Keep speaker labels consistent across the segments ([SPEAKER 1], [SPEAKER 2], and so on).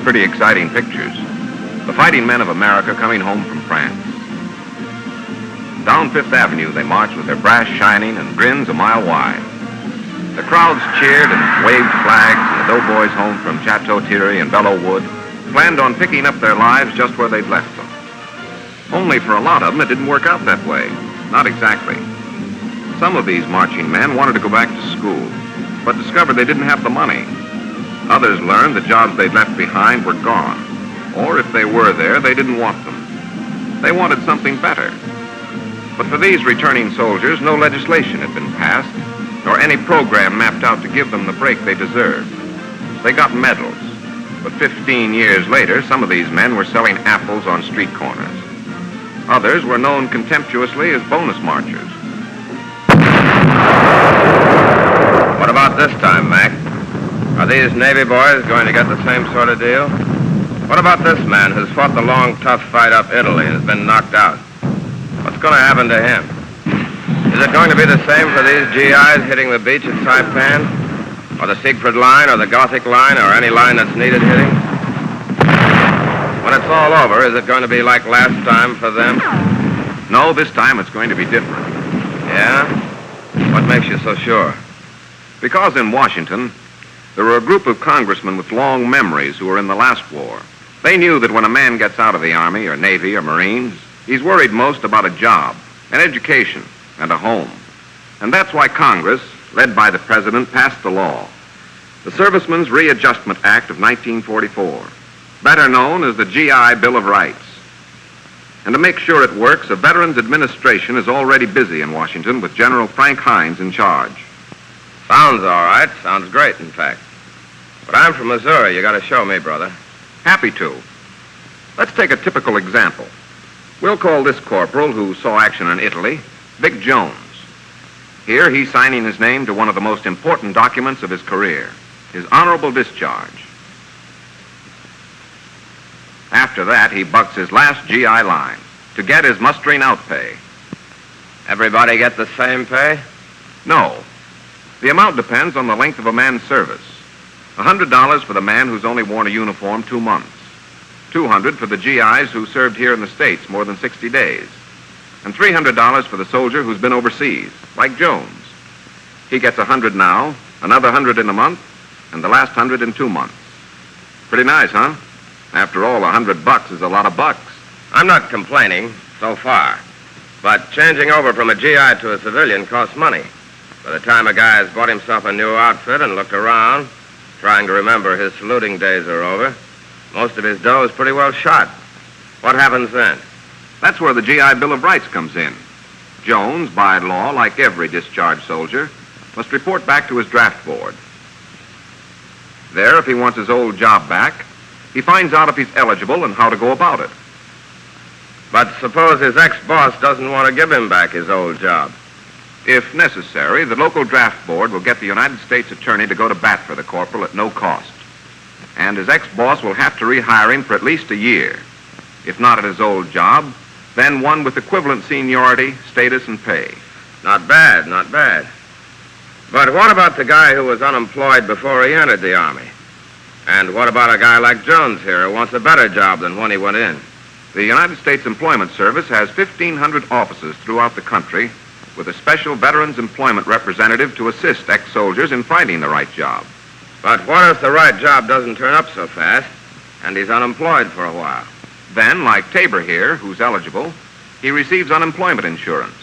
[SPEAKER 1] pretty exciting pictures. The fighting men of America coming home from France. Down Fifth Avenue they marched with their brass shining and grins a mile wide. The crowds cheered and waved flags, and the doughboys home from Chateau Thierry and Belleau Wood planned on picking up their lives just where they'd left them. Only for a lot of them, it didn't work out that way. Not exactly. Some of these marching men wanted to go back to school, but discovered they didn't have the money. Others learned the jobs they'd left behind were gone, or if they were there, they didn't want them. They wanted something better. But for these returning soldiers, no legislation had been passed, nor any program mapped out to give them the break they deserved. They got medals, but 15 years later, some of these men were selling apples on street corners. Others were known contemptuously as bonus marchers.
[SPEAKER 2] What about this time, Mac? Are these Navy boys going to get the same sort of deal? What about this man who's fought the long, tough fight up Italy and has been knocked out? What's going to happen to him? Is it going to be the same for these GIs hitting the beach at Saipan? Or the Siegfried Line, or the Gothic Line, or any line that's needed hitting? When it's all over, is it going to be like last time for them?
[SPEAKER 1] No, this time it's going to be different.
[SPEAKER 2] Yeah? What makes you so sure?
[SPEAKER 1] Because in Washington, there were a group of congressmen with long memories who were in the last war. They knew that when a man gets out of the Army or Navy or Marines, he's worried most about a job, an education, and a home. And that's why Congress, led by the President, passed the law, the Servicemen's Readjustment Act of 1944, better known as the GI Bill of Rights. And to make sure it works, a Veterans Administration is already busy in Washington with General Frank Hines in charge.
[SPEAKER 2] Sounds all right. Sounds great, in fact. But I'm from Missouri. You got to show me, brother.
[SPEAKER 1] Happy to. Let's take a typical example. We'll call this corporal who saw action in Italy Vic Jones. Here he's signing his name to one of the most important documents of his career, his honorable discharge. After that, he bucks his last GI line to get his mustering out pay.
[SPEAKER 2] Everybody get the same pay?
[SPEAKER 1] No. The amount depends on the length of a man's service. $100 for the man who's only worn a uniform 2 months. $200 for the GIs who served here in the States more than 60 days. And $300 for the soldier who's been overseas, like Jones. He gets $100 now, another $100 in a month, and the last $100 in 2 months. Pretty nice, huh? After all, $100 is a lot of bucks.
[SPEAKER 2] I'm not complaining, so far. But changing over from a GI to a civilian costs money. By the time a guy has bought himself a new outfit and looked around, trying to remember his saluting days are over, most of his dough is pretty well shot. What happens then?
[SPEAKER 1] That's where the GI Bill of Rights comes in. Jones, by law, like every discharged soldier, must report back to his draft board. There, if he wants his old job back, he finds out if he's eligible and how to go about it.
[SPEAKER 2] But suppose his ex-boss doesn't want to give him back his old job.
[SPEAKER 1] If necessary, the local draft board will get the United States attorney to go to bat for the corporal at no cost. And his ex-boss will have to rehire him for at least a year. If not at his old job, then one with equivalent seniority, status, and pay.
[SPEAKER 2] Not bad, not bad. But what about the guy who was unemployed before he entered the Army? And what about a guy like Jones here who wants a better job than when he went in?
[SPEAKER 1] The United States Employment Service has 1,500 offices throughout the country with a special Veterans Employment Representative to assist ex-soldiers in finding the right job.
[SPEAKER 2] But what if the right job doesn't turn up so fast and he's unemployed for a while?
[SPEAKER 1] Then, like Tabor here, who's eligible, he receives unemployment insurance,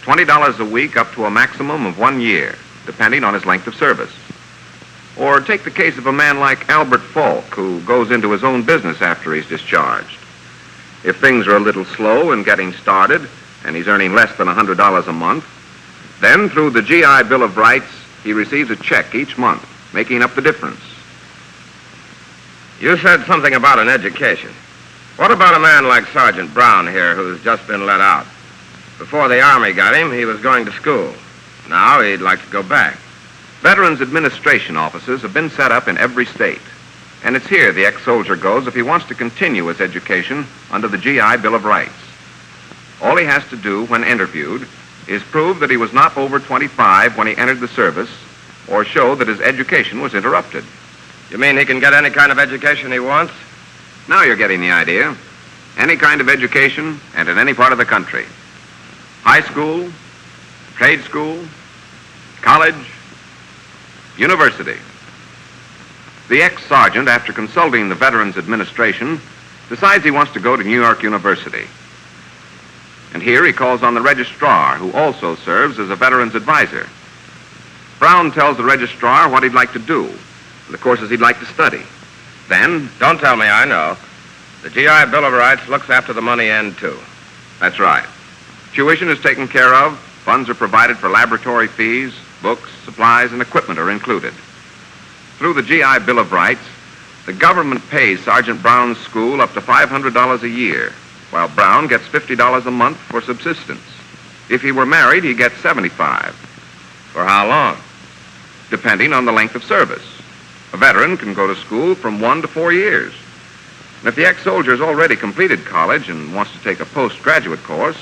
[SPEAKER 1] $20 a week up to a maximum of 1 year, depending on his length of service. Or take the case of a man like Albert Falk, who goes into his own business after he's discharged. If things are a little slow in getting started, and he's earning less than $100 a month, then through the GI Bill of Rights, he receives a check each month, making up the difference.
[SPEAKER 2] You said something about an education. What about a man like Sergeant Brown here who's just been let out? Before the Army got him, he was going to school. Now he'd like to go back.
[SPEAKER 1] Veterans Administration offices have been set up in every state, and it's here the ex-soldier goes if he wants to continue his education under the GI Bill of Rights. All he has to do when interviewed is prove that he was not over 25 when he entered the service, or show that his education was interrupted.
[SPEAKER 2] You mean he can get any kind of education he wants?
[SPEAKER 1] Now you're getting the idea. Any kind of education and in any part of the country. High school, trade school, college, university. The ex-sergeant, after consulting the Veterans Administration, decides he wants to go to New York University. And here he calls on the registrar, who also serves as a veterans advisor. Brown tells the registrar what he'd like to do, and the courses he'd like to study. Then...
[SPEAKER 2] Don't tell me I know. The GI Bill of Rights looks after the money end, too.
[SPEAKER 1] That's right. Tuition is taken care of, funds are provided for laboratory fees, books, supplies, and equipment are included. Through the GI Bill of Rights, the government pays Sergeant Brown's school up to $500 a year, while Brown gets $50 a month for subsistence. If he were married, he gets $75.
[SPEAKER 2] For how long?
[SPEAKER 1] Depending on the length of service. A veteran can go to school from 1 to 4 years. And if the ex-soldier has already completed college and wants to take a postgraduate course,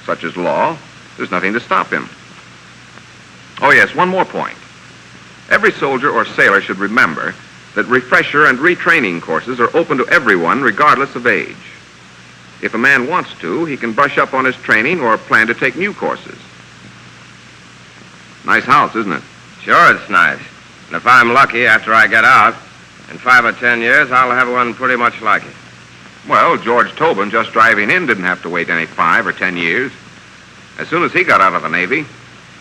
[SPEAKER 1] such as law, there's nothing to stop him. Oh, yes, one more point. Every soldier or sailor should remember that refresher and retraining courses are open to everyone, regardless of age. If a man wants to, he can brush up on his training or plan to take new courses. Nice house, isn't it?
[SPEAKER 2] Sure, it's nice. And if I'm lucky, after I get out, in 5 or 10 years, I'll have one pretty much like it.
[SPEAKER 1] Well, George Tobin, just driving in, didn't have to wait any 5 or 10 years. As soon as he got out of the Navy,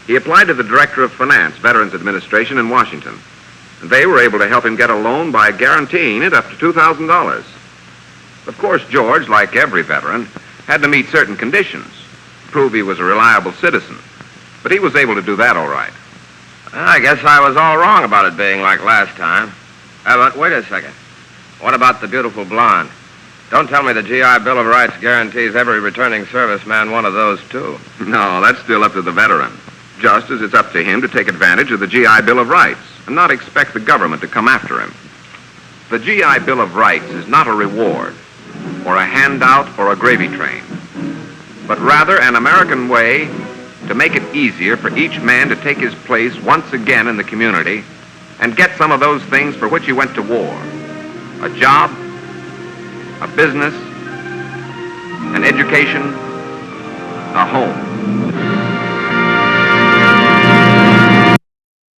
[SPEAKER 1] he applied to the Director of Finance, Veterans Administration in Washington. And they were able to help him get a loan by guaranteeing it up to $2,000. Of course, George, like every veteran, had to meet certain conditions, prove he was a reliable citizen. But he was able to do that all right.
[SPEAKER 2] I guess I was all wrong about it being like last time. But wait a second. What about the beautiful blonde? Don't tell me the GI Bill of Rights guarantees every returning serviceman one of those, too.
[SPEAKER 1] No, that's still up to the veteran. Just as it's up to him to take advantage of the GI Bill of Rights and not expect the government to come after him. The GI Bill of Rights is not a reward or a handout or a gravy train, but rather an American way to make it easier for each man to take his place once again in the community and get some of those things for which he went to war. A job, a business, an education, a home.